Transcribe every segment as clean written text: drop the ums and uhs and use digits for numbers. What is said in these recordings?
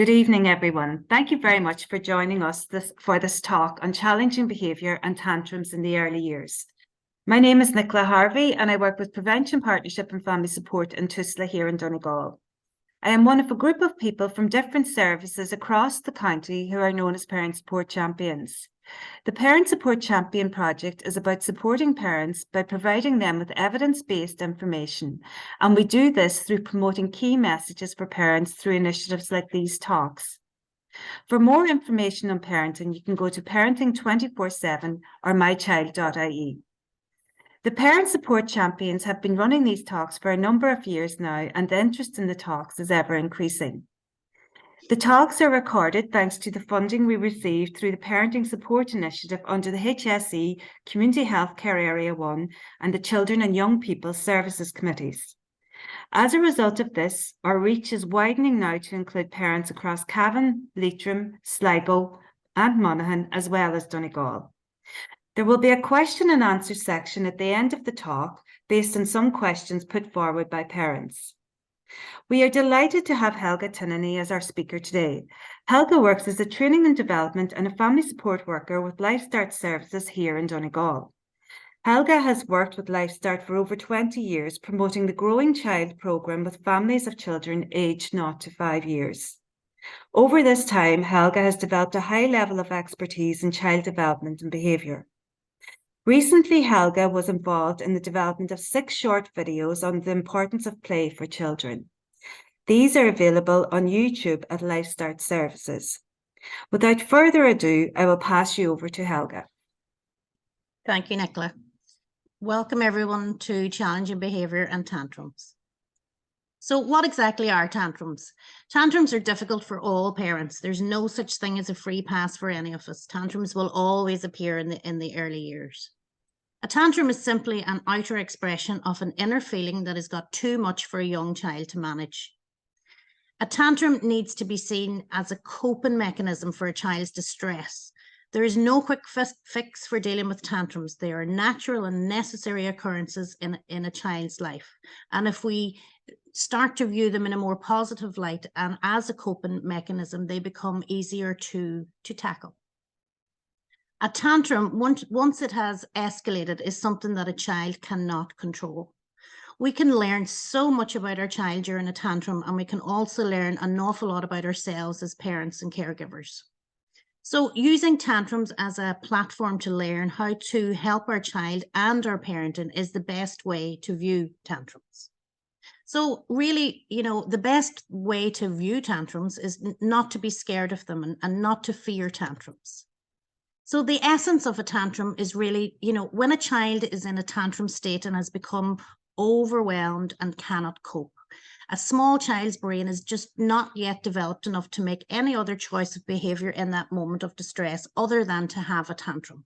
Good evening, everyone. Thank you very much for joining us for this talk on challenging behaviour and tantrums in the early years. My name is Nicola Harvey and I work with Prevention Partnership and Family Support in Tusla here in Donegal. I am one of a group of people from different services across the county who are known as Parent Support Champions. The Parent Support Champion project is about supporting parents by providing them with evidence-based information, and we do this through promoting key messages for parents through initiatives like these talks. For more information on parenting, you can go to parenting247 or mychild.ie. The Parent Support Champions have been running these talks for a number of years now, and the interest in the talks is ever increasing. The talks are recorded thanks to the funding we received through the Parenting Support Initiative under the HSE Community Healthcare Area 1 and the Children and Young People Services Committees. As a result of this, our reach is widening now to include parents across Cavan, Leitrim, Sligo and Monaghan, as well as Donegal. There will be a question and answer section at the end of the talk based on some questions put forward by parents. We are delighted to have Helga Tinnany as our speaker today. Helga works as a training and development and a family support worker with Life Start Services here in Donegal. Helga has worked with Life Start for over 20 years, promoting the Growing Child programme with families of children aged 0 to 5 years. Over this time, Helga has developed a high level of expertise in child development and behaviour. Recently, Helga was involved in the development of 6 short videos on the importance of play for children. These are available on YouTube at Life Start Services. Without further ado, I will pass you over to Helga. Thank you, Nicola. Welcome everyone to Challenging Behaviour and Tantrums. So what exactly are tantrums? Tantrums are difficult for all parents. There's no such thing as a free pass for any of us. Tantrums will always appear in the early years. A tantrum is simply an outer expression of an inner feeling that has got too much for a young child to manage. A tantrum needs to be seen as a coping mechanism for a child's distress. There is no quick fix for dealing with tantrums. They are natural and necessary occurrences in a child's life. And if we start to view them in a more positive light and as a coping mechanism, they become easier to tackle. A tantrum, once it has escalated, is something that a child cannot control. We can learn so much about our child during a tantrum, and we can also learn an awful lot about ourselves as parents and caregivers. So using tantrums as a platform to learn how to help our child and our parenting is the best way to view tantrums. So really, the best way to view tantrums is not to be scared of them and not to fear tantrums. So the essence of a tantrum is really, when a child is in a tantrum state and has become overwhelmed and cannot cope. A small child's brain is just not yet developed enough to make any other choice of behaviour in that moment of distress other than to have a tantrum.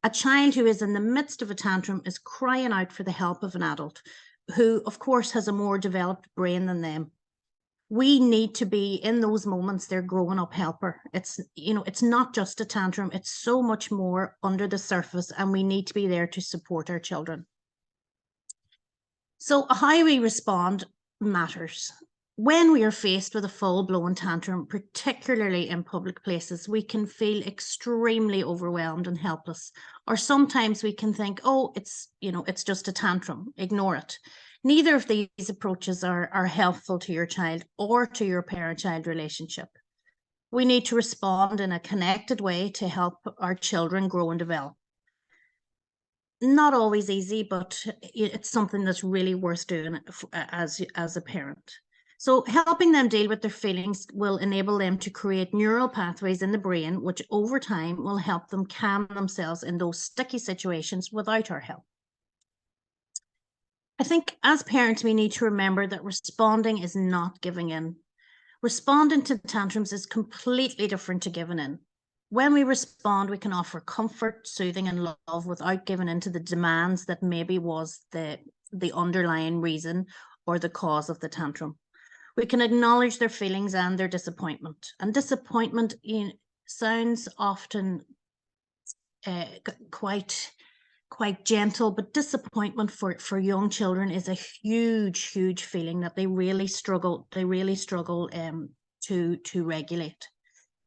A child who is in the midst of a tantrum is crying out for the help of an adult who, of course, has a more developed brain than them. We need to be in those moments their growing up helper. It's not just a tantrum, it's so much more under the surface, and we need to be there to support our children. So how we respond matters. When we are faced with a full-blown tantrum, particularly in public places, we can feel extremely overwhelmed and helpless. Or sometimes we can think, oh, it's just a tantrum, ignore it. Neither of these approaches are helpful to your child or to your parent-child relationship. We need to respond in a connected way to help our children grow and develop. Not always easy, but it's something that's really worth doing as a parent. So helping them deal with their feelings will enable them to create neural pathways in the brain, which over time will help them calm themselves in those sticky situations without our help. I think as parents, we need to remember that responding is not giving in. Responding to tantrums is completely different to giving in. When we respond, we can offer comfort, soothing and love without giving in to the demands that maybe was the underlying reason or the cause of the tantrum. We can acknowledge their feelings and their disappointment. And disappointment sounds often quite gentle, but disappointment for young children is a huge feeling that they really struggle to regulate.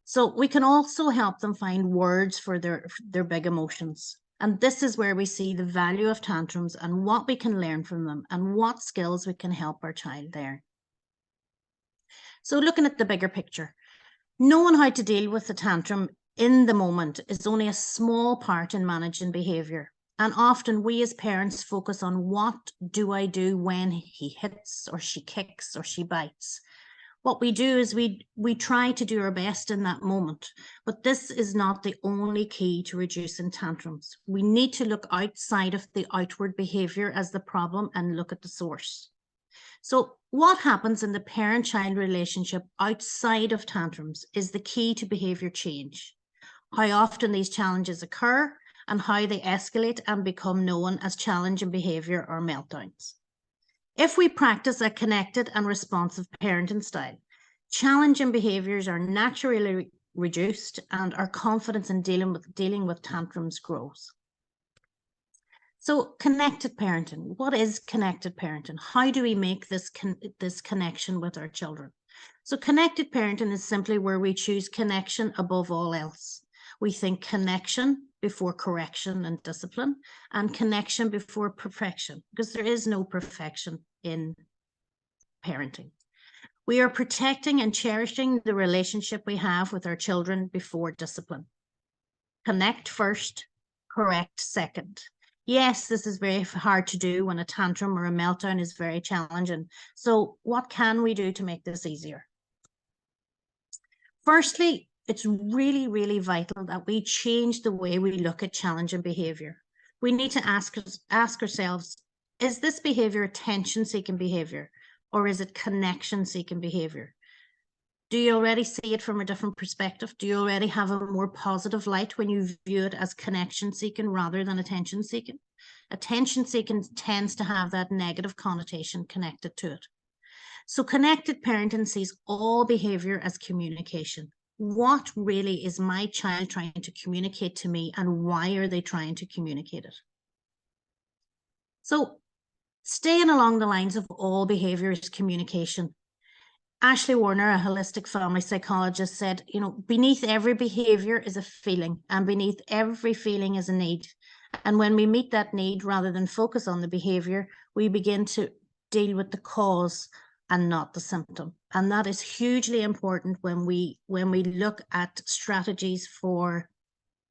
So we can also help them find words for their big emotions. And this is where we see the value of tantrums and what we can learn from them and what skills we can help our child there. So looking at the bigger picture, knowing how to deal with the tantrum in the moment is only a small part in managing behaviour. And often we as parents focus on what do I do when he hits or she kicks or she bites. What we do is we try to do our best in that moment, but this is not the only key to reducing tantrums. We need to look outside of the outward behaviour as the problem and look at the source. So what happens in the parent-child relationship outside of tantrums is the key to behaviour change. How often these challenges occur and how they escalate and become known as challenging behaviour or meltdowns. If we practice a connected and responsive parenting style, challenging behaviours are naturally reduced and our confidence in dealing with tantrums grows. So connected parenting, what is connected parenting? How do we make this connection with our children? So connected parenting is simply where we choose connection above all else. We think connection before correction and discipline, and connection before perfection, because there is no perfection in parenting. We are protecting and cherishing the relationship we have with our children before discipline. Connect first, correct second. Yes, this is very hard to do when a tantrum or a meltdown is very challenging. So what can we do to make this easier? Firstly, it's really, really vital that we change the way we look at challenging behaviour. We need to ask ourselves, is this behaviour attention-seeking behaviour or is it connection-seeking behaviour? Do you already see it from a different perspective? Do you already have a more positive light when you view it as connection-seeking rather than attention-seeking? Attention-seeking tends to have that negative connotation connected to it. So connected parenting sees all behaviour as communication. What really is my child trying to communicate to me and why are they trying to communicate it? So staying along the lines of all behaviour is communication. Ashley Warner, a holistic family psychologist, said, beneath every behaviour is a feeling and beneath every feeling is a need. And when we meet that need, rather than focus on the behaviour, we begin to deal with the cause and not the symptom. And that is hugely important when we look at strategies for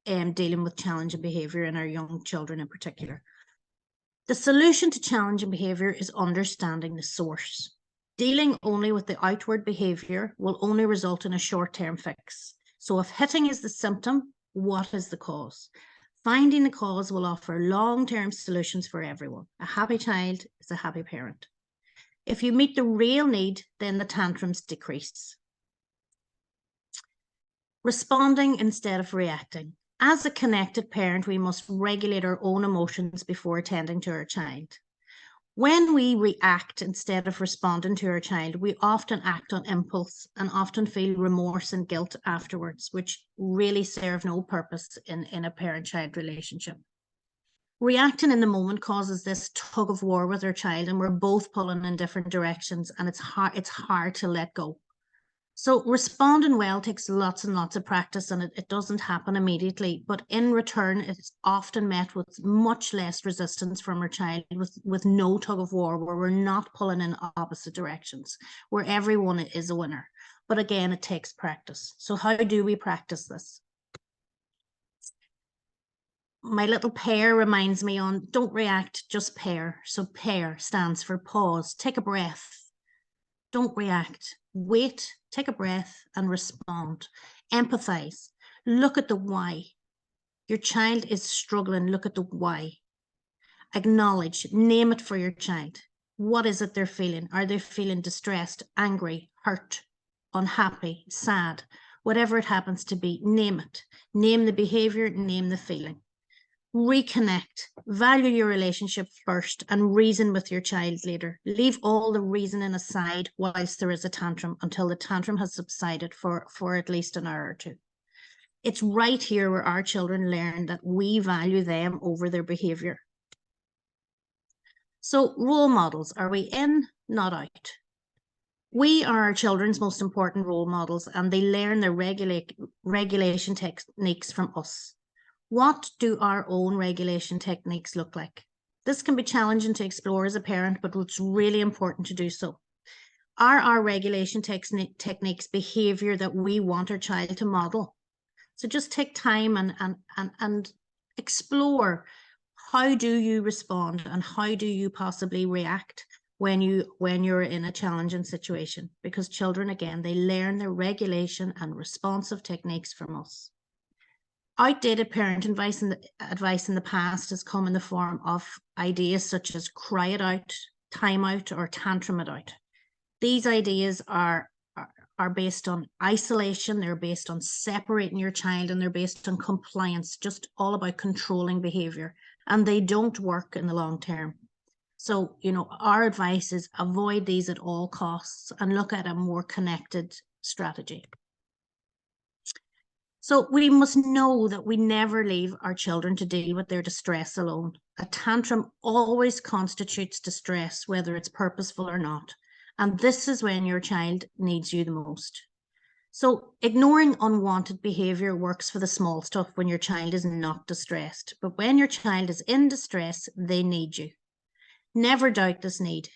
dealing with challenging behaviour in our young children in particular. The solution to challenging behaviour is understanding the source. Dealing only with the outward behaviour will only result in a short-term fix. So if hitting is the symptom, what is the cause? Finding the cause will offer long-term solutions for everyone. A happy child is a happy parent. If you meet the real need, then the tantrums decrease. Responding instead of reacting. As a connected parent, we must regulate our own emotions before attending to our child. When we react instead of responding to our child, we often act on impulse and often feel remorse and guilt afterwards, which really serve no purpose in a parent-child relationship. Reacting in the moment causes this tug of war with our child, and we're both pulling in different directions, and it's hard to let go. So responding well takes lots and lots of practice, and it doesn't happen immediately, but in return, it's often met with much less resistance from our child, with no tug of war, where we're not pulling in opposite directions, where everyone is a winner. But again, it takes practice. So how do we practice this? My little pair reminds me on don't react, just pair. So pair stands for pause, take a breath. Don't react, wait, take a breath and respond. Empathize, look at the why. Your child is struggling, look at the why. Acknowledge, name it for your child. What is it they're feeling? Are they feeling distressed, angry, hurt, unhappy, sad? Whatever it happens to be, name it. Name the behavior, name the feeling. Reconnect, value your relationship first and reason with your child later. Leave all the reasoning aside whilst there is a tantrum until the tantrum has subsided for at least an hour or two. It's right here where our children learn that we value them over their behaviour. So role models, are we in, not out? We are our children's most important role models, and they learn their regulation techniques from us. What do our own regulation techniques look like? This can be challenging to explore as a parent, but it's really important to do so. Are our regulation techniques behavior that we want our child to model? So just take time and explore, how do you respond and how do you possibly react when you're in a challenging situation? Because children, again, they learn their regulation and responsive techniques from us. Outdated parent advice in the past has come in the form of ideas such as cry it out, time out, or tantrum it out. These ideas are based on isolation, they're based on separating your child, and they're based on compliance, just all about controlling behavior, and they don't work in the long term. So, our advice is avoid these at all costs and look at a more connected strategy. So we must know that we never leave our children to deal with their distress alone. A tantrum always constitutes distress, whether it's purposeful or not. And this is when your child needs you the most. So ignoring unwanted behavior works for the small stuff when your child is not distressed. But when your child is in distress, they need you. Never doubt this need.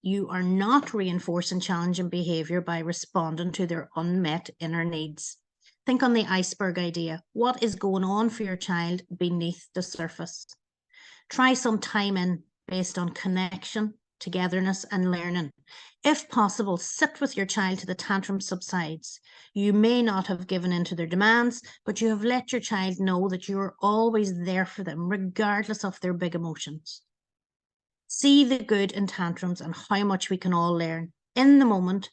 You are not reinforcing challenging behavior by responding to their unmet inner needs. Think on the iceberg idea. What is going on for your child beneath the surface? Try some time in based on connection, togetherness, and learning. If possible, sit with your child till the tantrum subsides. You may not have given in to their demands, but you have let your child know that you are always there for them, regardless of their big emotions. See the good in tantrums and how much we can all learn. In the moment,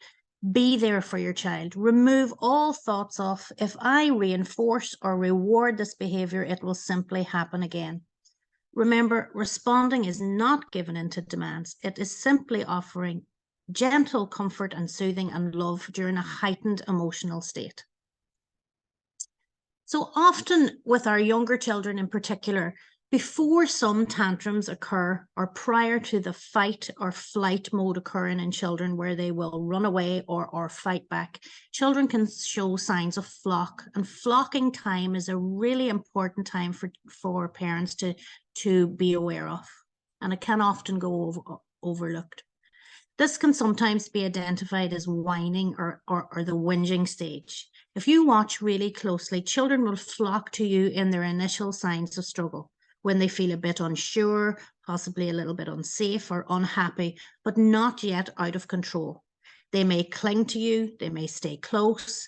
be there for your child. Remove all thoughts of, if I reinforce or reward this behavior, it will simply happen again. Remember, responding is not giving in to demands. It is simply offering gentle comfort and soothing and love during a heightened emotional state. So often with our younger children in particular, before some tantrums occur or prior to the fight or flight mode occurring in children where they will run away or fight back, children can show signs of flock, and flocking time is a really important time for parents to be aware of, and it can often go overlooked. This can sometimes be identified as whining or the whinging stage. If you watch really closely, children will flock to you in their initial signs of struggle, when they feel a bit unsure, possibly a little bit unsafe or unhappy, but not yet out of control. They may cling to you, they may stay close,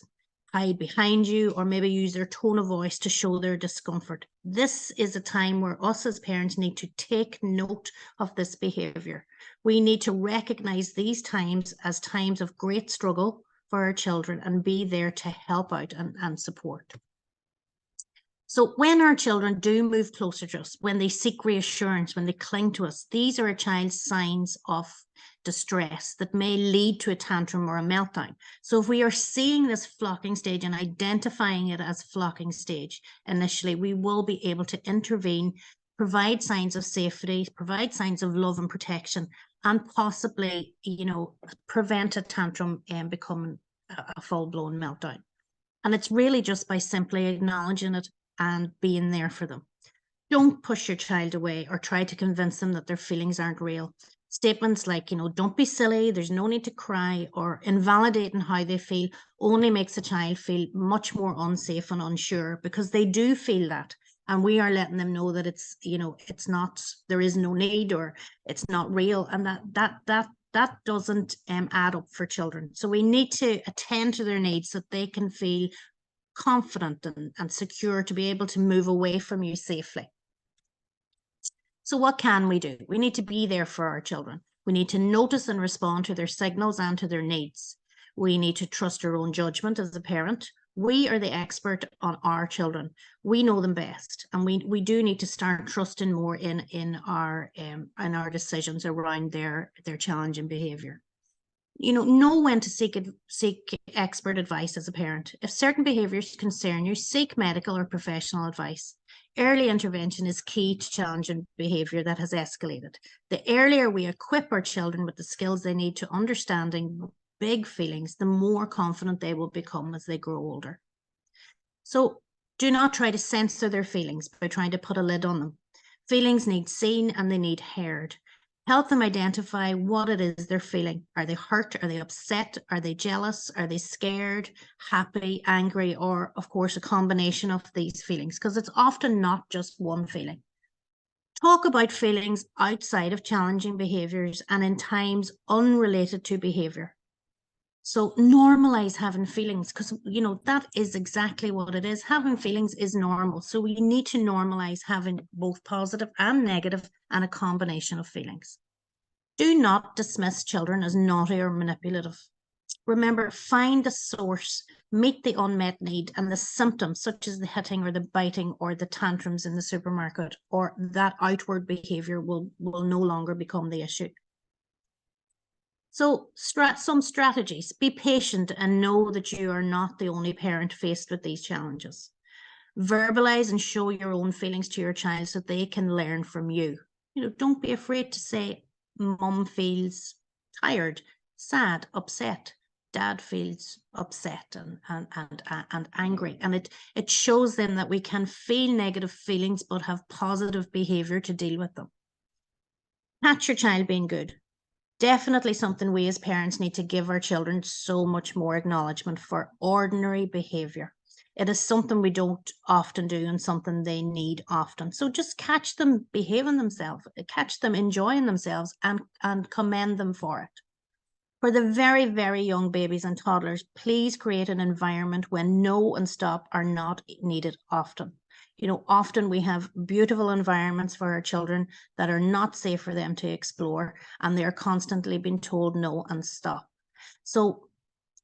hide behind you, or maybe use their tone of voice to show their discomfort. This is a time where us as parents need to take note of this behavior. We need to recognize these times as times of great struggle for our children and be there to help out and support. So when our children do move closer to us, when they seek reassurance, when they cling to us, these are a child's signs of distress that may lead to a tantrum or a meltdown. So if we are seeing this flocking stage and identifying it as flocking stage initially, we will be able to intervene, provide signs of safety, provide signs of love and protection, and possibly, prevent a tantrum and becoming a full-blown meltdown. And it's really just by simply acknowledging it and being there for them. Don't push your child away or try to convince them that their feelings aren't real. Statements like, don't be silly, there's no need to cry, or invalidating how they feel only makes a child feel much more unsafe and unsure, because they do feel that. And we are letting them know that it's, it's not, there is no need, or it's not real. And that doesn't add up for children. So we need to attend to their needs so that they can feel confident and secure to be able to move away from you safely. So what can we do? We need to be there for our children. We need to notice and respond to their signals and to their needs. We need to trust our own judgment as a parent. We are the expert on our children. We know them best, and we do need to start trusting more in our decisions around their challenging behavior. Know when to seek expert advice as a parent. If certain behaviors concern you, seek medical or professional advice. Early intervention is key to challenging behavior that has escalated. The earlier we equip our children with the skills they need to understanding big feelings, the more confident they will become as they grow older. So do not try to censor their feelings by trying to put a lid on them. Feelings need seen and they need heard. Help them identify what it is they're feeling. Are they hurt? Are they upset? Are they jealous? Are they scared, happy, angry, or of course, a combination of these feelings? Because it's often not just one feeling. Talk about feelings outside of challenging behaviors and in times unrelated to behavior. So normalize having feelings, because that is exactly what it is. Having feelings is normal. So we need to normalize having both positive and negative and a combination of feelings. Do not dismiss children as naughty or manipulative. Remember, find the source, meet the unmet need, and the symptoms such as the hitting or the biting or the tantrums in the supermarket, or that outward behavior will no longer become the issue. So some strategies: be patient and know that you are not the only parent faced with these challenges. Verbalize and show your own feelings to your child so they can learn from you. Don't be afraid to say, Mum feels tired, sad, upset. Dad feels upset and angry. And it shows them that we can feel negative feelings but have positive behavior to deal with them. Catch your child being good. Definitely something we as parents need to give our children so much more acknowledgement for. Ordinary behavior. It is something we don't often do and something they need often. So just catch them behaving themselves, catch them enjoying themselves and commend them for it. For the very, very young babies and toddlers, please create an environment when no and stop are not needed often. Often we have beautiful environments for our children that are not safe for them to explore, and they're constantly being told no and stop. So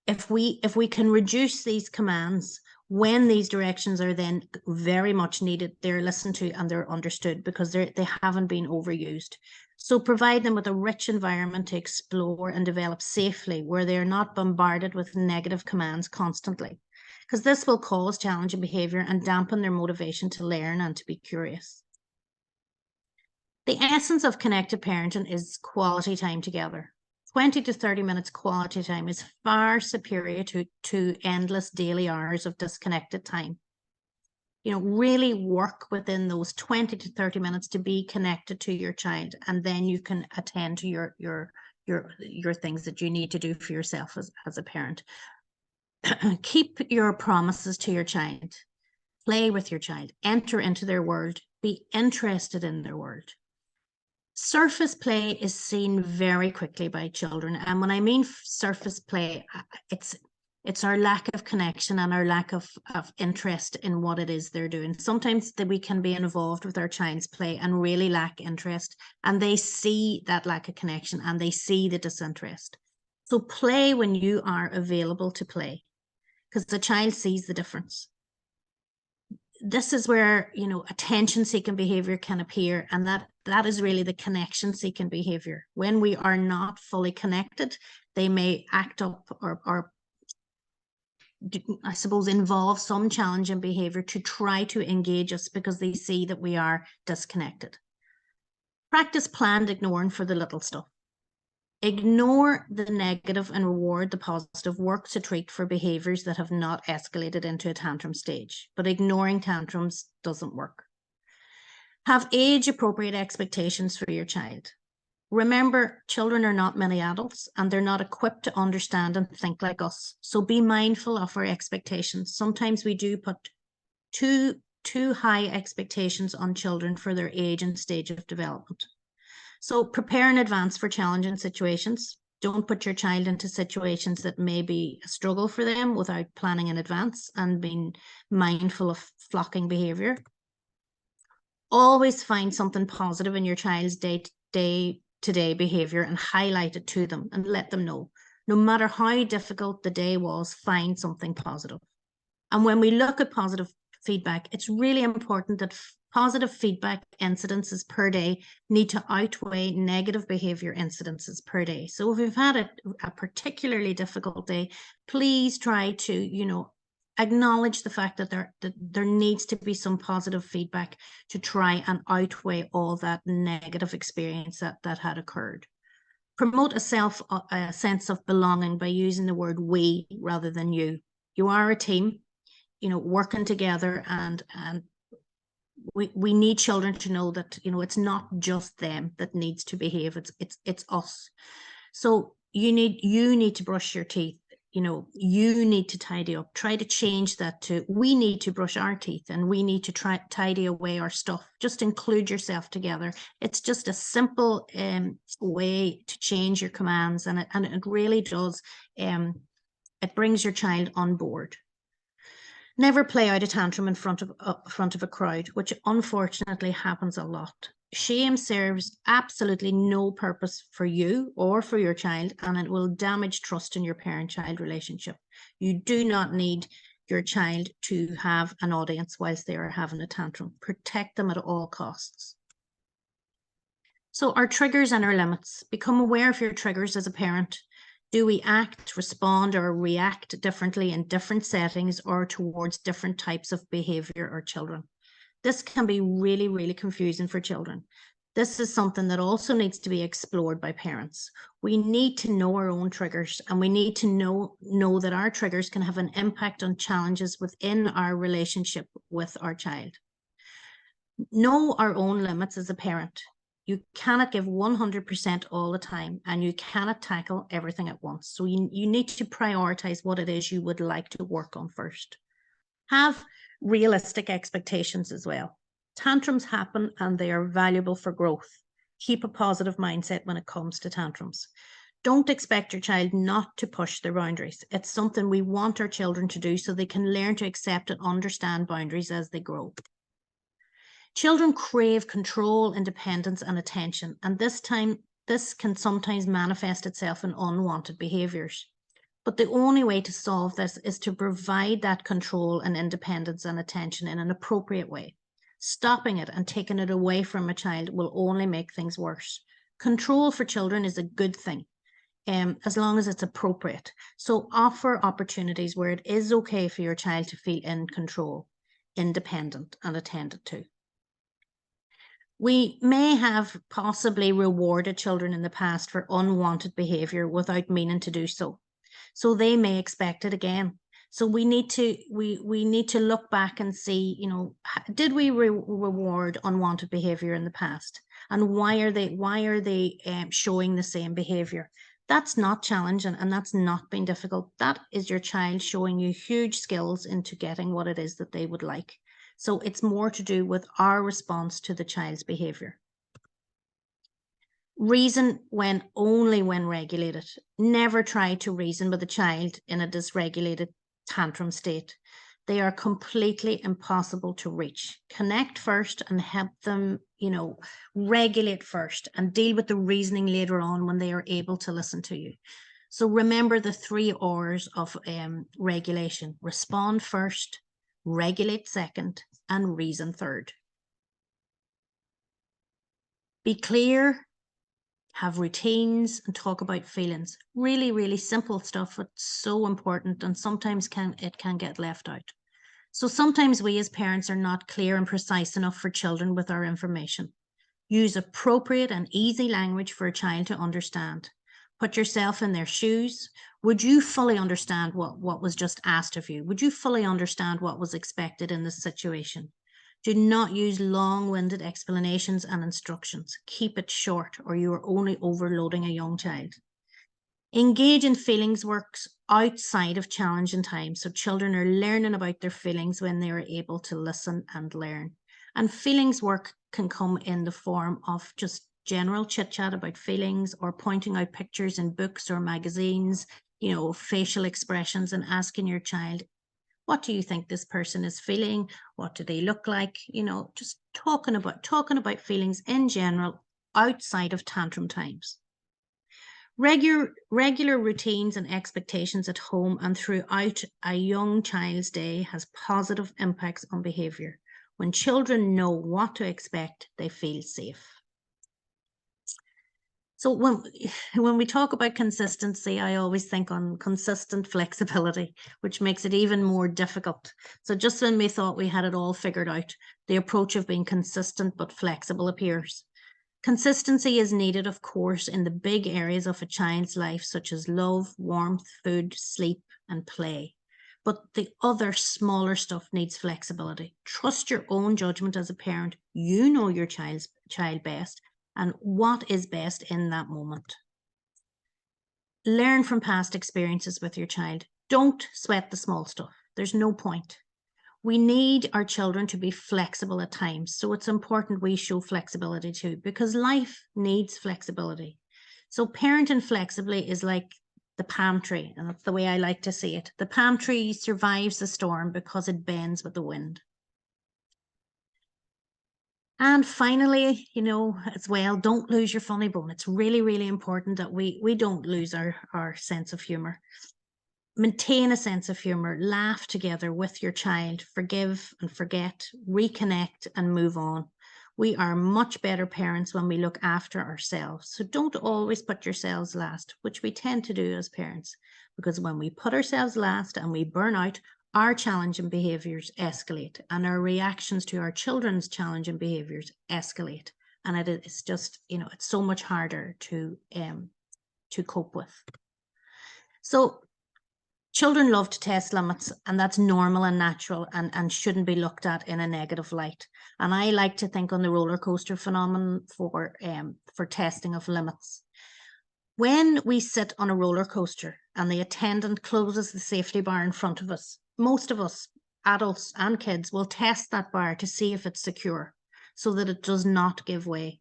if we can reduce these commands, when these directions are then very much needed, they're listened to and they're understood because they haven't been overused. So provide them with a rich environment to explore and develop safely, where they're not bombarded with negative commands constantly, because this will cause challenging behavior and dampen their motivation to learn and to be curious. The essence of connected parenting is quality time together. 20 to 30 minutes quality time is far superior to endless daily hours of disconnected time. Really work within those 20 to 30 minutes to be connected to your child, and then you can attend to your things that you need to do for yourself as a parent. Keep your promises to your child. Play with your child. Enter into their world. Be interested in their world. Surface play is seen very quickly by children. And when I mean surface play, it's our lack of connection and our lack of interest in what it is they're doing. Sometimes that we can be involved with our child's play and really lack interest, and they see that lack of connection and they see the disinterest. So play when you are available to play, because the child sees the difference. This is where, attention-seeking behavior can appear, and that is really the connection-seeking behavior. When we are not fully connected, they may act up or I suppose involve some challenging behavior to try to engage us because they see that we are disconnected. Practice planned ignoring for the little stuff. Ignore the negative and reward the positive. Work to treat for behaviors that have not escalated into a tantrum stage, but ignoring tantrums doesn't work. Have age-appropriate expectations for your child. Remember, children are not many adults and they're not equipped to understand and think like us. So be mindful of our expectations. Sometimes we do put too high expectations on children for their age and stage of development. So prepare in advance for challenging situations. Don't put your child into situations that may be a struggle for them without planning in advance and being mindful of flocking behavior. Always find something positive in your child's day-to-day behavior and highlight it to them and let them know. No matter how difficult the day was, find something positive. And when we look at positive feedback, it's really important that positive feedback incidences per day need to outweigh negative behavior incidences per day. So if we've had a particularly difficult day, please try to, acknowledge the fact that there needs to be some positive feedback to try and outweigh all that negative experience that had occurred. Promote a sense of belonging by using the word we rather than you. You are a team, working together, and we need children to know that, it's not just them that needs to behave, it's us. So you need to brush your teeth, you need to tidy up. Try to change that to we need to brush our teeth and we need to tidy away our stuff. Just include yourself together. It's just a simple way to change your commands, and it really does. It brings your child on board. Never play out a tantrum in front of a crowd, which unfortunately happens a lot. Shame serves absolutely no purpose for you or for your child, and it will damage trust in your parent-child relationship. You do not need your child to have an audience whilst they are having a tantrum. Protect them at all costs. So our triggers and our limits. Become aware of your triggers as a parent. Do we act, respond, or react differently in different settings or towards different types of behavior or children? This can be really, really confusing for children. This is something that also needs to be explored by parents. We need to know our own triggers, and we need to know that our triggers can have an impact on challenges within our relationship with our child. Know our own limits as a parent. You cannot give 100% all the time, and you cannot tackle everything at once. So you need to prioritize what it is you would like to work on first. Have realistic expectations as well. Tantrums happen and they are valuable for growth. Keep a positive mindset when it comes to tantrums. Don't expect your child not to push their boundaries. It's something we want our children to do so they can learn to accept and understand boundaries as they grow. Children crave control, independence, and attention, and this can sometimes manifest itself in unwanted behaviors. But the only way to solve this is to provide that control and independence and attention in an appropriate way. Stopping it and taking it away from a child will only make things worse. Control for children is a good thing, as long as it's appropriate. So offer opportunities where it is okay for your child to feel in control, independent, and attended to. We may have possibly rewarded children in the past for unwanted behavior without meaning to do so. So they may expect it again. So we need to look back and see, did we reward unwanted behavior in the past? And why are they showing the same behavior? That's not challenging, and that's not being difficult. That is your child showing you huge skills into getting what it is that they would like. So it's more to do with our response to the child's behavior. Reason only when regulated. Never try to reason with a child in a dysregulated tantrum state. They are completely impossible to reach. Connect first and help them, regulate first, and deal with the reasoning later on when they are able to listen to you. So remember the 3 R's of regulation. Respond first, regulate second, and reason third. Be clear, have routines, and talk about feelings. Really, really simple stuff, but so important, and sometimes it can get left out. So sometimes we as parents are not clear and precise enough for children with our information. Use appropriate and easy language for a child to understand. Put yourself in their shoes. Would you fully understand what was just asked of you? Would you fully understand what was expected in this situation? Do not use long-winded explanations and instructions. Keep it short, or you are only overloading a young child. Engage in feelings works outside of challenging times, so children are learning about their feelings when they are able to listen and learn. And feelings work can come in the form of just general chit-chat about feelings, or pointing out pictures in books or magazines, facial expressions, and asking your child, what do you think this person is feeling? What do they look like? Just talking about feelings in general outside of tantrum times. Regular routines and expectations at home and throughout a young child's day has positive impacts on behavior. When children know what to expect, they feel safe. So when we talk about consistency, I always think on consistent flexibility, which makes it even more difficult. So just when we thought we had it all figured out, the approach of being consistent but flexible appears. Consistency is needed, of course, in the big areas of a child's life, such as love, warmth, food, sleep, and play. But the other smaller stuff needs flexibility. Trust your own judgment as a parent. You know your child best and what is best in that moment. Learn from past experiences with your child. Don't sweat the small stuff. There's no point. We need our children to be flexible at times. So it's important we show flexibility too, because life needs flexibility. So parenting flexibly is like the palm tree, and that's the way I like to see it. The palm tree survives the storm because it bends with the wind. And finally, you know, as well, don't lose your funny bone. It's really, really important that we don't lose our sense of humor. Maintain a sense of humor, laugh together with your child, forgive and forget, reconnect and move on. We are much better parents when we look after ourselves. So don't always put yourselves last, which we tend to do as parents, because when we put ourselves last and we burn out, our challenging behaviors escalate and our reactions to our children's challenging behaviors escalate. And it is just, you know, it's so much harder to cope with. So children love to test limits, and that's normal and natural and shouldn't be looked at in a negative light. And I like to think on the roller coaster phenomenon for testing of limits. When we sit on a roller coaster and the attendant closes the safety bar in front of us, most of us, adults and kids, will test that bar to see if it's secure so that it does not give way.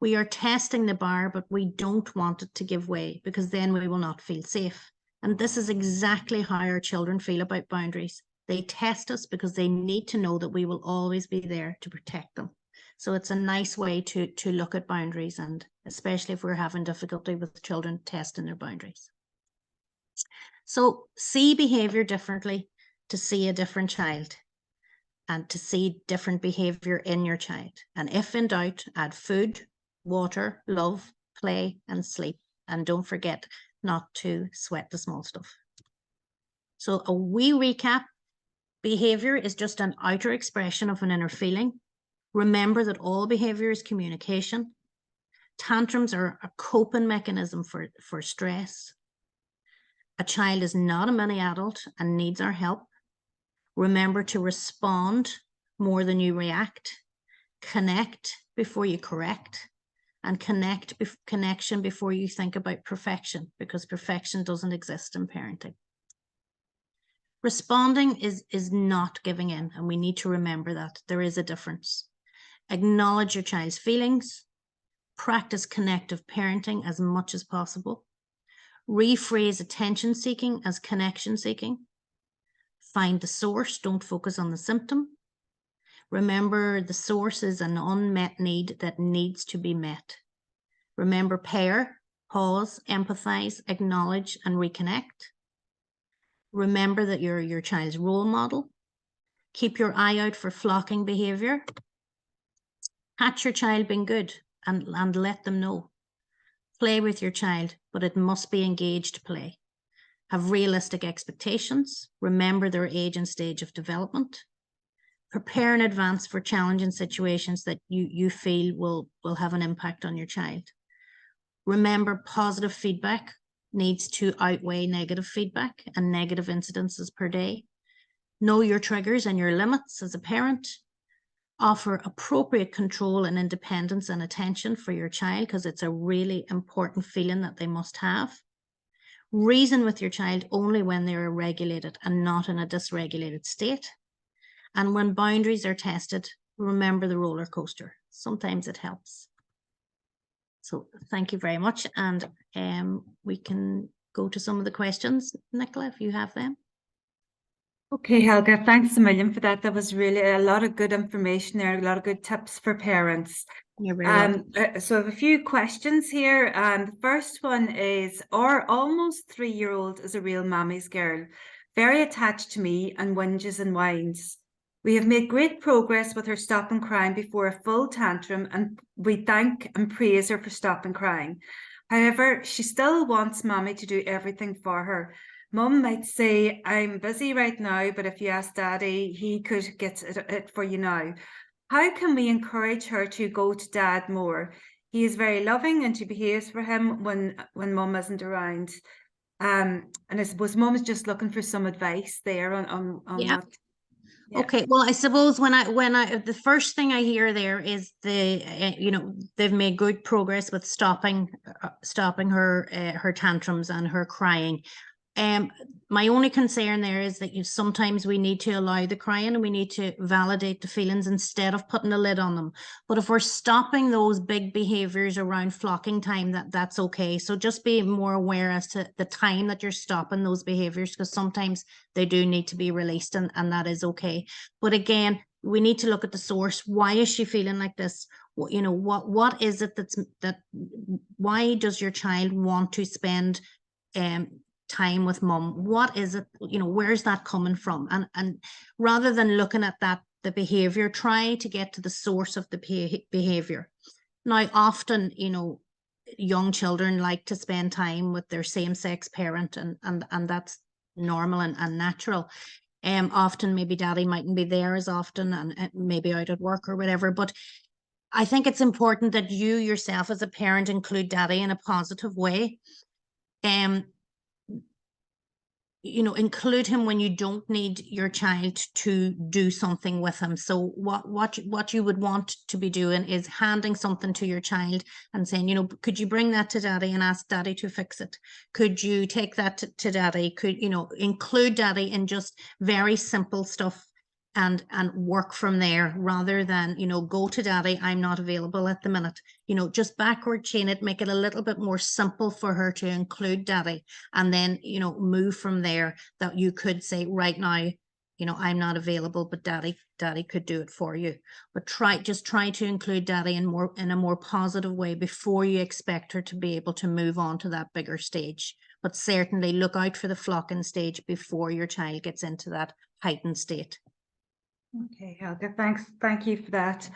We are testing the bar, but we don't want it to give way because then we will not feel safe. And this is exactly how our children feel about boundaries. They test us because they need to know that we will always be there to protect them. So it's a nice way to look at boundaries, and especially if we're having difficulty with children testing their boundaries. So see behavior differently to see a different child and to see different behavior in your child. And if in doubt, add food, water, love, play, and sleep. And don't forget not to sweat the small stuff. So a wee recap: behavior is just an outer expression of an inner feeling. Remember that all behavior is communication. Tantrums are a coping mechanism for stress. A child is not a mini adult and needs our help. Remember to respond more than you react. Connect before you correct. And connection before you think about perfection, because perfection doesn't exist in parenting. Responding is not giving in, and we need to remember that there is a difference. Acknowledge your child's feelings. Practice connective parenting as much as possible. Rephrase attention seeking as connection seeking. Find the source, don't focus on the symptom. Remember, the source is an unmet need that needs to be met. Remember, pair, pause, empathize, acknowledge, and reconnect. Remember that you're your child's role model. Keep your eye out for flocking behavior. Catch your child being good and let them know. Play with your child, but it must be engaged play. Have realistic expectations. Remember their age and stage of development. Prepare in advance for challenging situations that you feel will have an impact on your child. Remember, positive feedback needs to outweigh negative feedback and negative incidences per day. Know your triggers and your limits as a parent. Offer appropriate control and independence and attention for your child, because it's a really important feeling that they must have. Reason with your child only when they're regulated and not in a dysregulated state. And when boundaries are tested, remember the roller coaster. Sometimes it helps. So thank you very much. And we can go to some of the questions, Nicola, if you have them. Okay, Helga, thanks a million for that. That was really a lot of good information there, a lot of good tips for parents. You're very welcome. So I have a few questions here. The first one is, our almost 3-year-old is a real mommy's girl, very attached to me and whinges and whines. We have made great progress with her stopping crying before a full tantrum, and we thank and praise her for stopping crying. However, she still wants mommy to do everything for her. Mum might say, I'm busy right now, but if you ask Daddy, he could get it for you now. How can we encourage her to go to Dad more? he is very loving and she behaves for him when mum isn't around. And I suppose mum is just looking for some advice there on Yeah. what. Yeah. Okay, well, I suppose when I the first thing I hear there is they've made good progress with stopping her tantrums and her crying. My only concern there is that sometimes we need to allow the crying and we need to validate the feelings instead of putting a lid on them. But if we're stopping those big behaviors around flocking time, that's okay. So just be more aware as to the time that you're stopping those behaviors, because sometimes they do need to be released, and that is okay. But again, we need to look at the source. Why is she feeling like this? What is it why does your child want to spend time with mum? What is it, where's that coming from? And rather than looking at the behavior, try to get to the source of the behavior. Now, often, young children like to spend time with their same-sex parent, and that's normal and natural. Often maybe daddy mightn't be there as often, and maybe out at work or whatever, but I think it's important that you yourself as a parent include daddy in a positive way. Include him when you don't need your child to do something with him. So what you would want to be doing is handing something to your child and saying, could you bring that to daddy and ask daddy to fix it? Could you take that to daddy? Could, include daddy in just very simple stuff and work from there, rather than, go to daddy, I'm not available at the minute. Just backward chain it, make it a little bit more simple for her to include daddy, and then, move from there. That you could say, right now, I'm not available, but daddy could do it for you. But try to include daddy in a more positive way before you expect her to be able to move on to that bigger stage. But certainly look out for the flocking stage before your child gets into that heightened state. Okay, Helga, thanks. Thank you for that.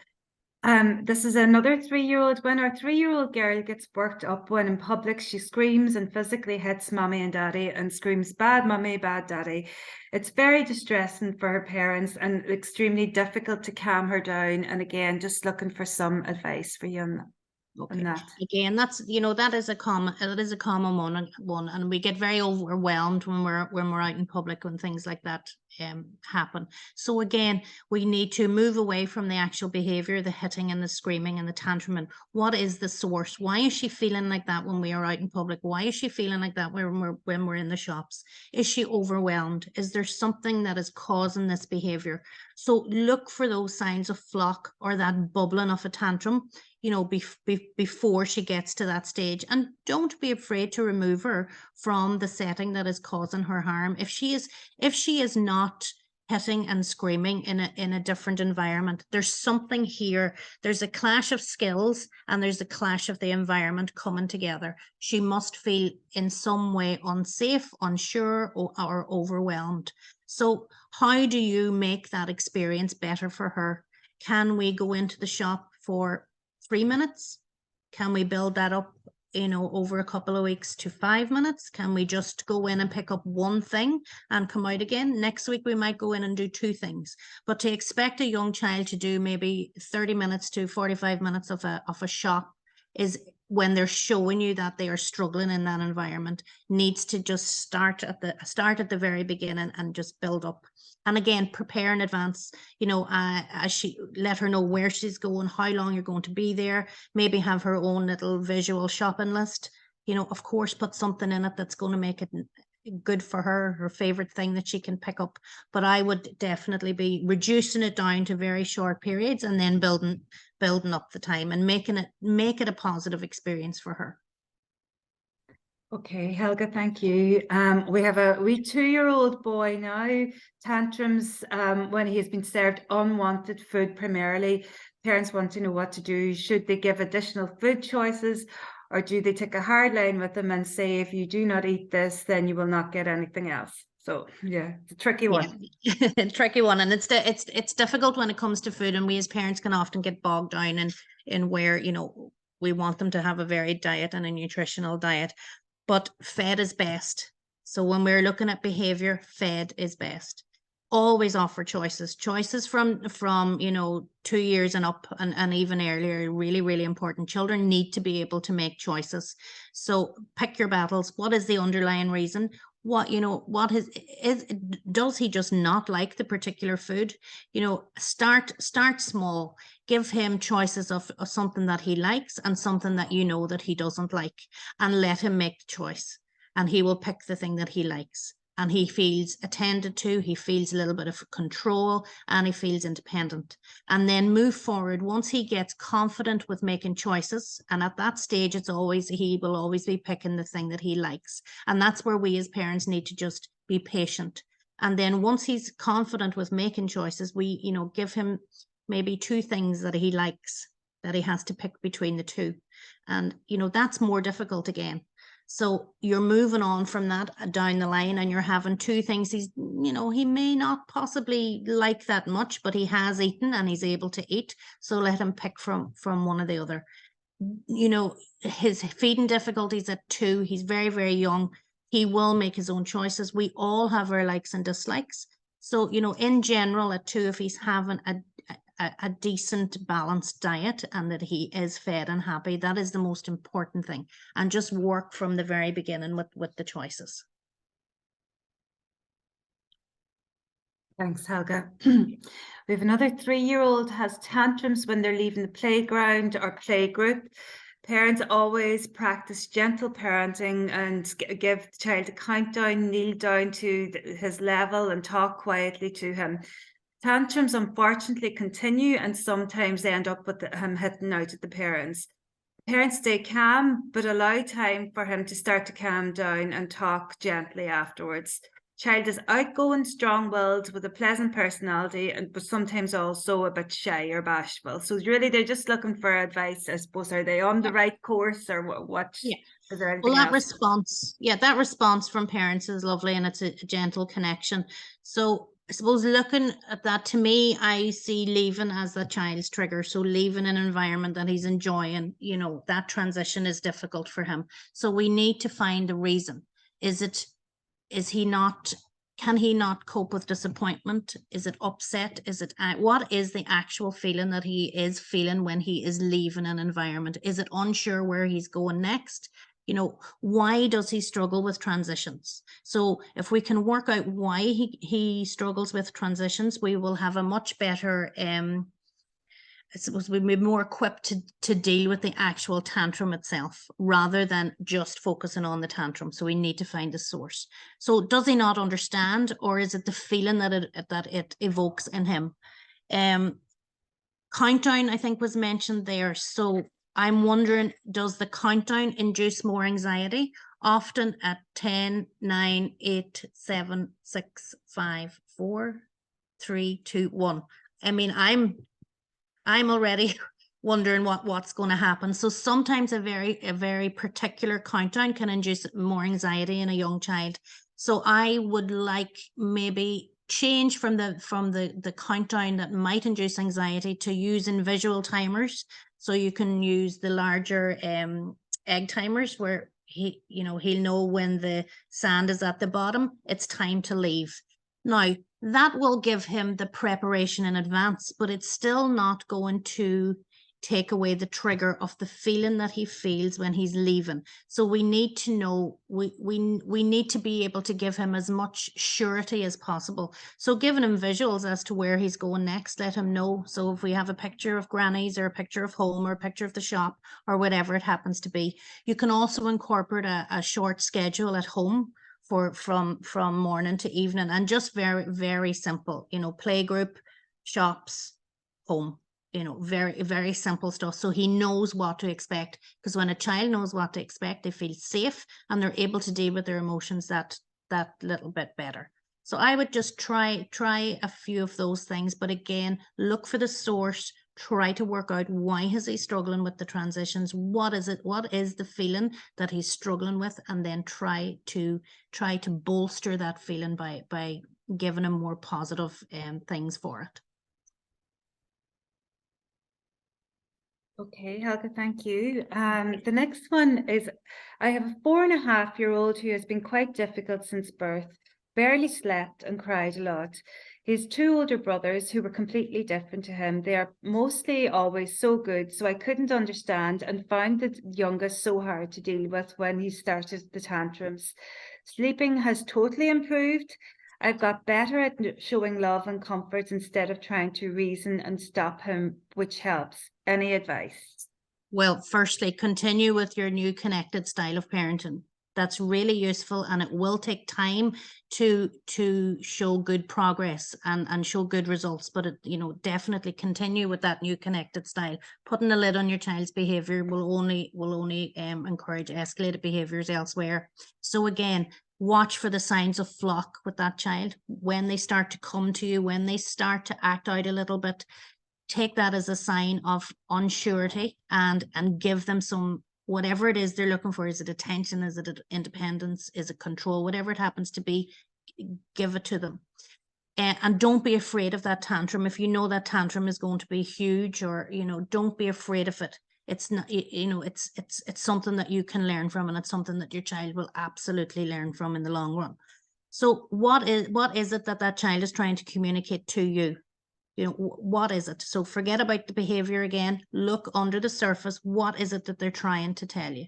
This is another 3-year-old. When our 3-year-old girl gets worked up when in public, she screams and physically hits mommy and daddy and screams, bad mommy, bad daddy. It's very distressing for her parents and extremely difficult to calm her down. And again, just looking for some advice for you on Okay. that. Again, that is a common one, and we get very overwhelmed when we're out in public when things like that happen. So again, we need to move away from the actual behavior, the hitting and the screaming and the tantrum. And what is the source? Why is she feeling like that when we are out in public? Why is she feeling like that when we're in the shops? Is she overwhelmed? Is there something that is causing this behavior? So look for those signs of flock or that bubbling of a tantrum, before she gets to that stage. And don't be afraid to remove her from the setting that is causing her harm. If she is not hitting and screaming in a different environment, there's something here. There's a clash of skills and there's a clash of the environment coming together. She must feel in some way unsafe, unsure, or overwhelmed. So how do you make that experience better for her? Can we go into the shop for 3 minutes? Can we build that up, over a couple of weeks to 5 minutes? Can we just go in and pick up one thing and come out again? Next week, we might go in and do 2 things. But to expect a young child to do maybe 30 minutes to 45 minutes of a shop is when they're showing you that they are struggling in that environment, needs to just start at the very beginning and just build up. And again, prepare in advance, as she let her know where she's going, how long you're going to be there, maybe have her own little visual shopping list, of course, put something in it that's going to make it good for her favorite thing that she can pick up. But I would definitely be reducing it down to very short periods and then building up the time and make it a positive experience for her. Okay, Helga, thank you. We have a wee 2-year-old boy now, tantrums when he has been served unwanted food primarily. Parents want to know what to do. Should they give additional food choices, or do they take a hard line with them and say, if you do not eat this, then you will not get anything else? So yeah, it's a tricky one. Yeah. Tricky one. And it's difficult when it comes to food, and we as parents can often get bogged down in where, we want them to have a varied diet and a nutritional diet. But fed is best. So when we're looking at behavior, fed is best. always offer choices from, you know, 2 years and up, and even earlier. Really, really important. Children need to be able to make choices. So pick your battles. What is the underlying reason? What, you know, what does he just not like the particular food? You know, start small. Give him choices of something that he likes and something that you know that he doesn't like, and let him make the choice, and he will pick the thing that he likes. And he feels attended to, he feels a little bit of control, and he feels independent. And then move forward once he gets confident with making choices. And at that stage, he will always be picking the thing that he likes. And that's where we as parents need to just be patient. And then once he's confident with making choices, we, you know, give him maybe 2 things that he likes, that he has to pick between the 2. And, you know, that's more difficult again. So you're moving on from that down the line, and you're having 2 things he's, you know, he may not possibly like that much, but he has eaten and he's able to eat. So let him pick from one or the other. You know, his feeding difficulties at 2, he's very, very young. He will make his own choices. We all have our likes and dislikes. So, you know, in general at 2, if he's having a decent balanced diet and that he is fed and happy, that is the most important thing. And just work from the very beginning with the choices. Thanks, Helga. We have another 3-year-old has tantrums when they're leaving the playground or play group. Parents always practice gentle parenting and give the child a countdown, kneel down to his level and talk quietly to him. Tantrums unfortunately continue, and sometimes they end up with him hitting out at the parents. Parents stay calm, but allow time for him to start to calm down and talk gently afterwards. Child is outgoing, strong-willed, with a pleasant personality, but sometimes also a bit shy or bashful. So really, they're just looking for advice, I suppose. Are they on the right course, or what? Yeah. Is there anything Well, else? that response from parents is lovely, and it's a gentle connection. So I suppose looking at that, to me, I see leaving as the child's trigger. So leaving an environment that he's enjoying, you know, that transition is difficult for him. So we need to find a reason. Can he not cope with disappointment? Is it upset? What is the actual feeling that he is feeling when he is leaving an environment? Is it unsure where he's going next? You know, why does he struggle with transitions? So if we can work out why he struggles with transitions, we will have a much better I suppose we'd be more equipped to deal with the actual tantrum itself, rather than just focusing on the tantrum. So we need to find the source. So does he not understand, or is it the feeling that it evokes in him? Countdown, I think, was mentioned there. So I'm wondering, does the countdown induce more anxiety? Often at 10, 9, 8, 7, 6, 5, 4, 3, 2, 1. I mean, I'm already wondering what's going to happen. So sometimes a very particular countdown can induce more anxiety in a young child. So I would like maybe change from the countdown that might induce anxiety to using visual timers. So you can use the larger egg timers, where he'll know when the sand is at the bottom, it's time to leave. Now, that will give him the preparation in advance, but it's still not going to take away the trigger of the feeling that he feels when he's leaving. So we need to know, we need to be able to give him as much surety as possible. So giving him visuals as to where he's going next, let him know. So if we have a picture of granny's, or a picture of home, or a picture of the shop, or whatever it happens to be, you can also incorporate a short schedule at home from morning to evening, and just very, very simple, play group, shops, home, very, very simple stuff. So he knows what to expect, because when a child knows what to expect, they feel safe and they're able to deal with their emotions that little bit better. So I would just try a few of those things, but again, look for the source. Try to work out, why is he struggling with the transitions? What is it? What is the feeling that he's struggling with? And then try to bolster that feeling by giving him more positive things for it. Okay, Helga, thank you. The next one is, I have a 4.5-year-old who has been quite difficult since birth, barely slept and cried a lot. He has two older brothers who were completely different to him. They are mostly always so good, so I couldn't understand and found the youngest so hard to deal with when he started the tantrums. Sleeping has totally improved. I've got better at showing love and comfort instead of trying to reason and stop him, which helps. Any advice? Well, firstly, continue with your new connected style of parenting. That's really useful, and it will take time to show good progress and show good results. But definitely continue with that new connected style. Putting a lid on your child's behavior will only encourage escalated behaviors elsewhere. So again, watch for the signs of flock with that child. When they start to come to you, when they start to act out a little bit, take that as a sign of unsurety and give them some, whatever it is they're looking for. Is it attention? Is it independence? Is it control? Whatever it happens to be, give it to them. And don't be afraid of that tantrum. If you know that tantrum is going to be huge, or, don't be afraid of it. It's not, it's something that you can learn from, and it's something that your child will absolutely learn from in the long run. So what is it that child is trying to communicate to you? What is it? So forget about the behavior again. Look under the surface. What is it that they're trying to tell you?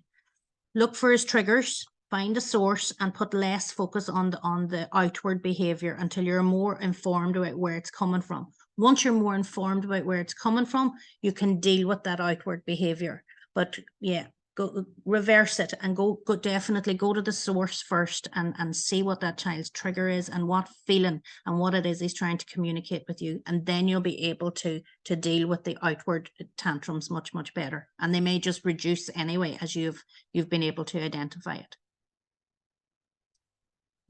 Look for his triggers, find a source, and put less focus on the outward behavior until you're more informed about where it's coming from. Once you're more informed about where it's coming from, you can deal with that outward behavior. But yeah, go reverse it and go definitely go to the source first and see what that child's trigger is and what feeling and what it is he's trying to communicate with you. And then you'll be able to deal with the outward tantrums much, much better. And they may just reduce anyway as you've been able to identify it.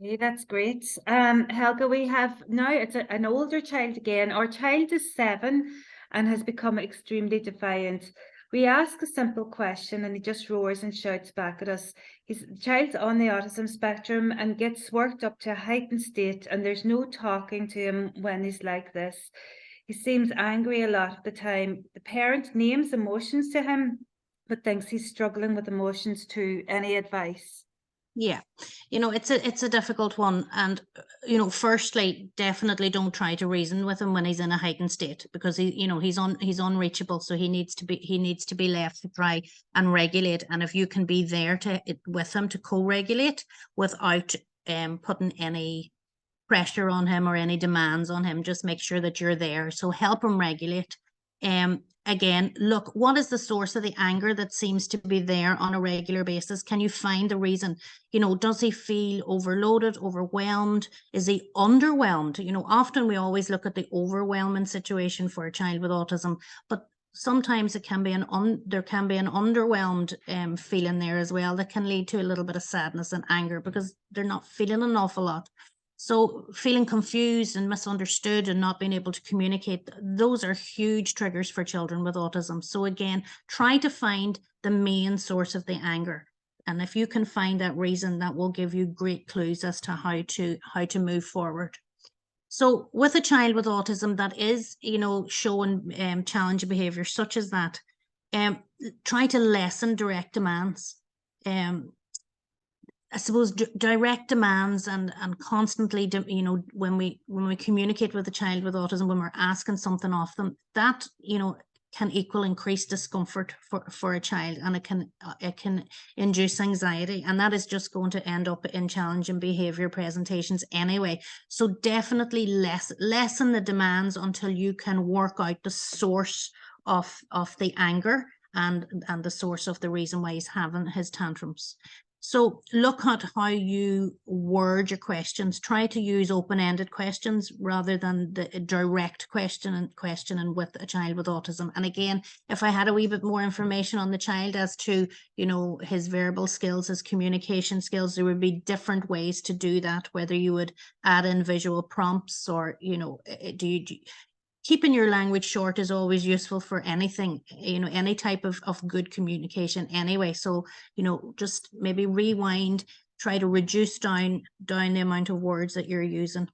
Yeah, that's great. Helga, we have now, it's an older child again. Our child is 7 and has become extremely defiant. We ask a simple question and he just roars and shouts back at us. The child's on the autism spectrum and gets worked up to a heightened state, and there's no talking to him when he's like this. He seems angry a lot of the time. The parent names emotions to him, but thinks he's struggling with emotions too. Any advice? Yeah, it's a difficult one. And, firstly, definitely don't try to reason with him when he's in a heightened state, because he's unreachable. So he needs to be left to try and regulate. And if you can be there with him to co-regulate without putting any pressure on him or any demands on him, just make sure that you're there. So help him regulate. Again, look, what is the source of the anger that seems to be there on a regular basis? Can you find the reason? Does he feel overloaded, overwhelmed? Is he underwhelmed? Often we always look at the overwhelming situation for a child with autism, but sometimes it can be there can be an underwhelmed feeling there as well that can lead to a little bit of sadness and anger because they're not feeling an awful lot. So feeling confused and misunderstood and not being able to communicate, those are huge triggers for children with autism. So again, try to find the main source of the anger. And if you can find that reason, that will give you great clues as to how to move forward. So with a child with autism that is, showing challenging behavior such as that, try to lessen direct demands. I suppose direct demands and constantly, when we communicate with a child with autism, when we're asking something of them, that, can equal increased discomfort for a child, and it can induce anxiety, and that is just going to end up in challenging behavior presentations anyway. So definitely lessen the demands until you can work out the source of the anger and the source of the reason why he's having his tantrums. So look at how you word your questions. Try to use open-ended questions rather than the direct questioning with a child with autism. And again, if I had a wee bit more information on the child as to, his verbal skills, his communication skills, there would be different ways to do that, whether you would add in visual prompts or, keeping your language short is always useful for anything, any type of good communication anyway. So, just maybe rewind, try to reduce down the amount of words that you're using.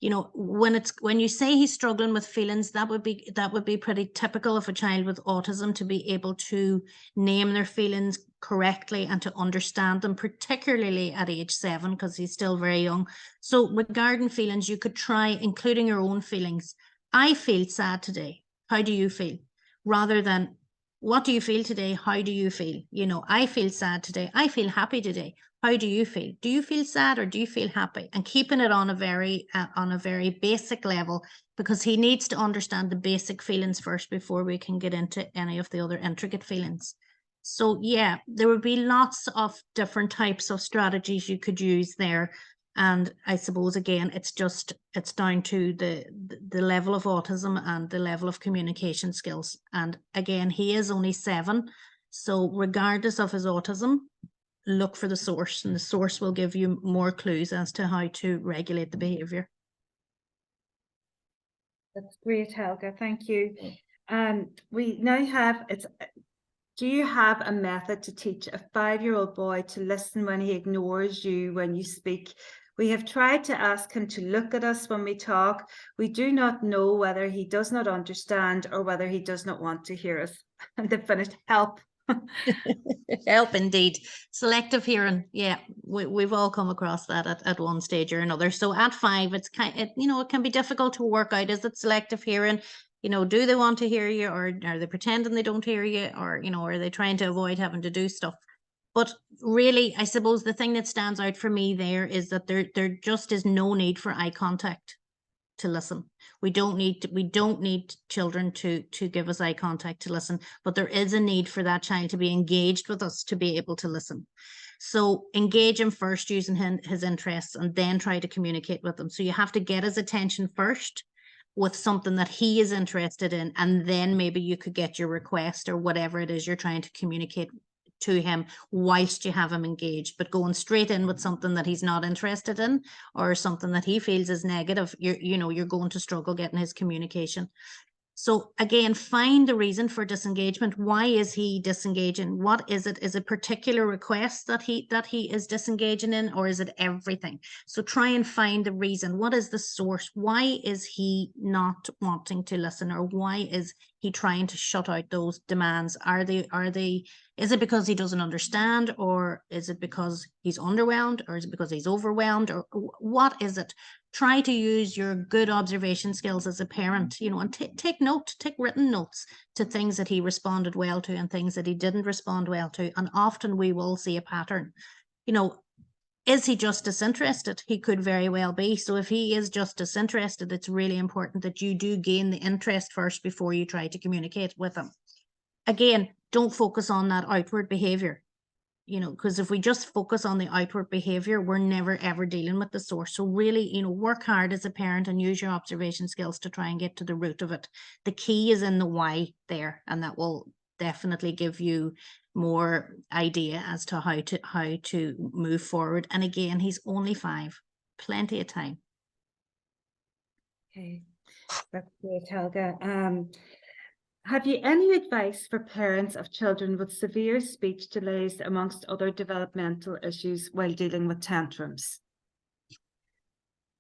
You know, when you say he's struggling with feelings, that would be pretty typical of a child with autism, to be able to name their feelings correctly and to understand them, particularly at age 7, because he's still very young. So regarding feelings, you could try including your own feelings. I feel sad today. How do you feel? Rather than, what do you feel today? How do you feel? You know, I feel sad today. I feel happy today. How do you feel? Do you feel sad or do you feel happy? And keeping it on a very basic level, because he needs to understand the basic feelings first before we can get into any of the other intricate feelings. So yeah, there would be lots of different types of strategies you could use there. And I suppose, again, it's down to the level of autism and the level of communication skills. And again, he is only 7. So regardless of his autism, look for the source, and the source will give you more clues as to how to regulate the behavior. That's great, Helga. Thank you. We now have, do you have a method to teach a 5-year-old boy to listen when he ignores you when you speak? We have tried to ask him to look at us when we talk. We do not know whether he does not understand or whether he does not want to hear us. And they finished, help. Help indeed. Selective hearing. Yeah, we've all come across that at one stage or another. So at 5, it's it can be difficult to work out. Is it selective hearing? You know, do they want to hear you, or are they pretending they don't hear you, or are they trying to avoid having to do stuff? But really, I suppose the thing that stands out for me there is that there just is no need for eye contact to listen. We don't need children to give us eye contact to listen, but there is a need for that child to be engaged with us to be able to listen. So engage him first using his interests, and then try to communicate with him. So you have to get his attention first with something that he is interested in, and then maybe you could get your request or whatever it is you're trying to communicate to him whilst you have him engaged. But going straight in with something that he's not interested in, or something that he feels is negative, you're going to struggle getting his communication. So again, find the reason for disengagement. Why is he disengaging? What is it? Is it particular requests that he is disengaging in, or is it everything? So try and find the reason. What is the source? Why is he not wanting to listen, or why is he trying to shut out those demands? Is it because he doesn't understand, or is it because he's underwhelmed, or is it because he's overwhelmed, or what is it? Try to use your good observation skills as a parent, and take written notes to things that he responded well to and things that he didn't respond well to. And often we will see a pattern. Is he just disinterested? He could very well be. So if he is just disinterested, it's really important that you do gain the interest first before you try to communicate with him. Again, don't focus on that outward behavior. Because if we just focus on the outward behavior, we're never ever dealing with the source. So really, work hard as a parent and use your observation skills to try and get to the root of it. The key is in the why there, and that will definitely give you more idea as to how to move forward. And again, he's only 5, plenty of time. Okay, that's great, Helga. Have you any advice for parents of children with severe speech delays amongst other developmental issues while dealing with tantrums?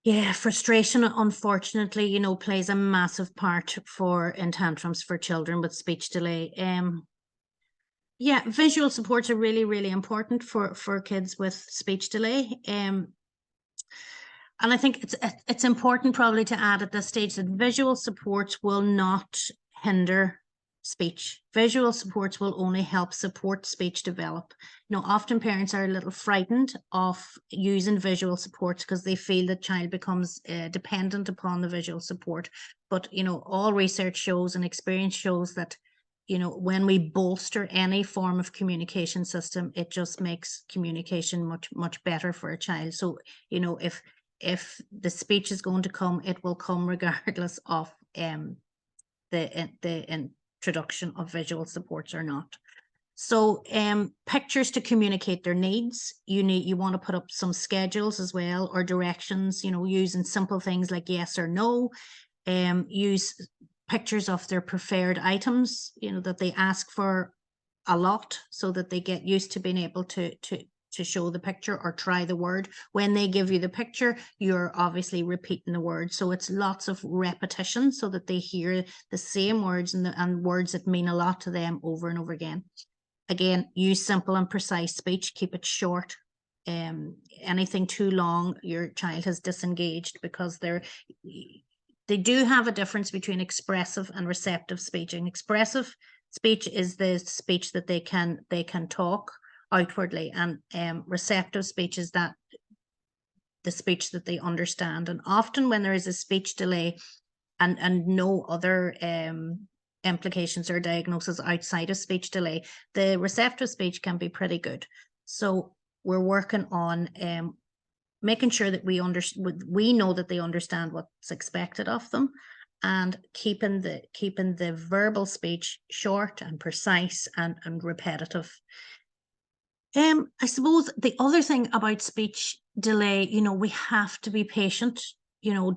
Yeah, frustration, unfortunately, plays a massive part in tantrums for children with speech delay. Yeah, visual supports are really, really important for kids with speech delay. And I think it's important probably to add at this stage that visual supports will not hinder speech. Visual supports will only help support speech develop. Often parents are a little frightened of using visual supports because they feel the child becomes dependent upon the visual support. But, all research shows and experience shows that, when we bolster any form of communication system, it just makes communication much, much better for a child. So, if the speech is going to come, it will come regardless of the introduction of visual supports or not. So pictures to communicate their needs. You want to put up some schedules as well, or directions, using simple things like yes or no. Use pictures of their preferred items, that they ask for a lot, so that they get used to being able to to show the picture or try the word. When they give you the picture, you're obviously repeating the word. So it's lots of repetition so that they hear the same words and words that mean a lot to them over and over again. Again, use simple and precise speech, keep it short. Anything too long, your child has disengaged, because they do have a difference between expressive and receptive speech. And expressive speech is the speech that they can talk outwardly, and receptive speech is that the speech that they understand. And often when there is a speech delay and no other implications or diagnosis outside of speech delay, the receptive speech can be pretty good. So we're working on making sure that we know that they understand what's expected of them, and keeping the verbal speech short and precise and repetitive. I suppose the other thing about speech delay, we have to be patient.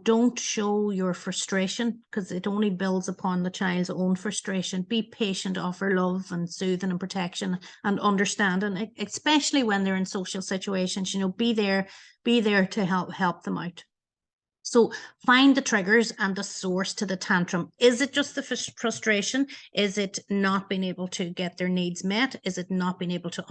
Don't show your frustration, because it only builds upon the child's own frustration. Be patient, offer love and soothing and protection and understanding, especially when they're in social situations. Be there to help them out. So find the triggers and the source to the tantrum. Is it just the frustration? Is it not being able to get their needs met? Is it not being able to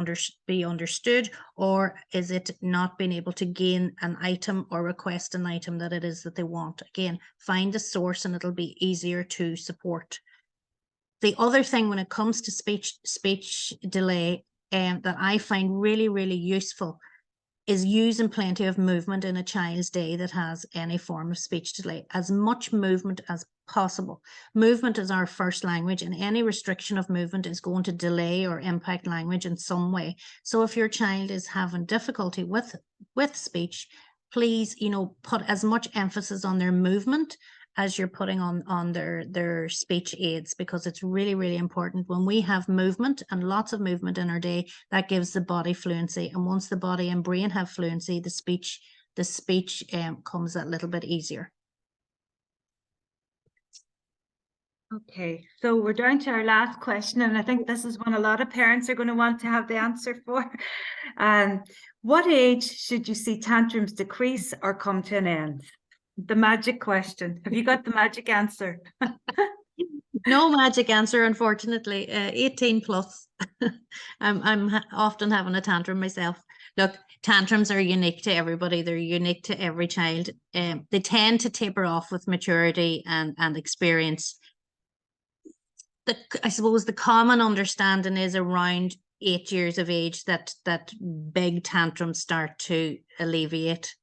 be understood? Or is it not being able to gain an item or request an item that it is that they want? Again, find the source and it'll be easier to support. The other thing when it comes to speech delay that I find really, really useful is using plenty of movement in a child's day that has any form of speech delay. As much movement as possible. Movement is our first language, and any restriction of movement is going to delay or impact language in some way. So if your child is having difficulty with speech, please, put as much emphasis on their movement as you're putting on their speech aids, because it's really, really important. When we have movement and lots of movement in our day, that gives the body fluency. And once the body and brain have fluency, the speech comes a little bit easier. Okay, so we're down to our last question, and I think this is one a lot of parents are going to want to have the answer for. What age should you see tantrums decrease or come to an end? The magic question. Have you got the magic answer? No magic answer, unfortunately. 18 plus. I'm often having a tantrum myself. Look, tantrums are unique to everybody. They're unique to every child. They tend to taper off with maturity and experience. I suppose the common understanding is around 8 years of age that big tantrums start to alleviate.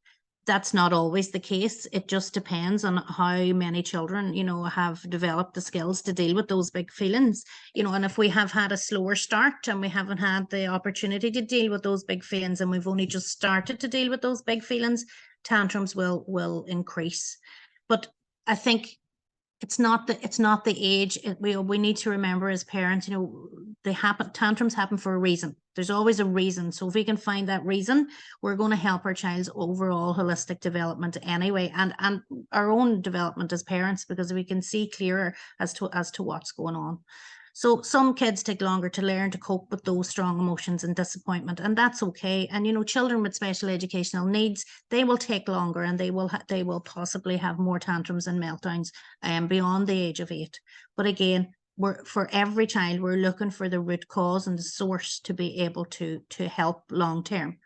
That's not always the case. It just depends on how many children, have developed the skills to deal with those big feelings, and if we have had a slower start and we haven't had the opportunity to deal with those big feelings, and we've only just started to deal with those big feelings, tantrums will increase. But I think it's not the age. We need to remember as parents, tantrums happen for a reason. There's always a reason. So if we can find that reason, we're going to help our child's overall holistic development anyway, and our own development as parents, because we can see clearer as to what's going on. So some kids take longer to learn to cope with those strong emotions and disappointment, and that's okay. And children with special educational needs, they will take longer, and they will possibly have more tantrums and meltdowns beyond the age of 8. But again, for every child, we're looking for the root cause and the source to be able to help long term.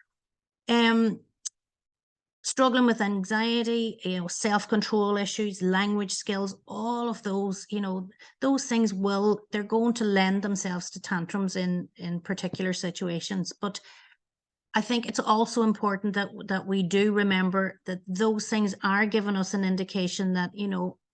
Struggling with anxiety, self-control issues, language skills, all of those, those things they're going to lend themselves to tantrums in particular situations. But I think it's also important that we do remember that those things are giving us an indication that,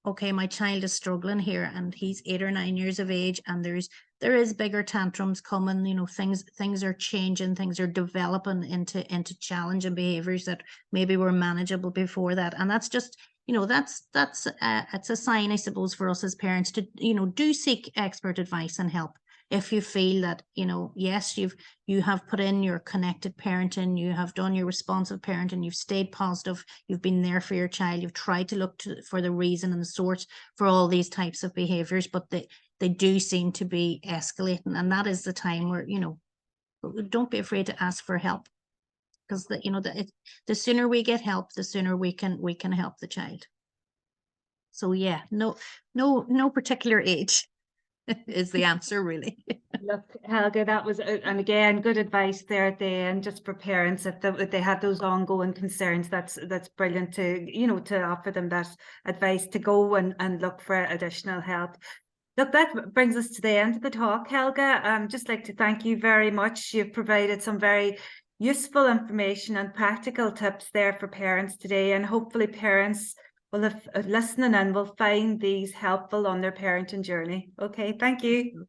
okay, my child is struggling here, and he's 8 or 9 years of age, and there is bigger tantrums coming. Things are changing, things are developing into challenging behaviors that maybe were manageable before that. And that's just, it's a sign, I suppose, for us as parents to, do seek expert advice and help. If you feel that, yes, you have put in your connected parenting, you have done your responsive parenting, you've stayed positive, you've been there for your child, you've tried to look for the reason and the source for all these types of behaviors, but they do seem to be escalating. And that is the time where, don't be afraid to ask for help. because the sooner we get help, the sooner we can help the child. So yeah, no particular age is the answer, really. Look, Helga, that was, and again, good advice there at the end, just for parents if they have those ongoing concerns. That's brilliant to offer them that advice to go and look for additional help. Look, that brings us to the end of the talk, Helga. Just like to thank you very much. You've provided some very useful information and practical tips there for parents today, and hopefully parents will, if listening in, will find these helpful on their parenting journey. Okay, thank you.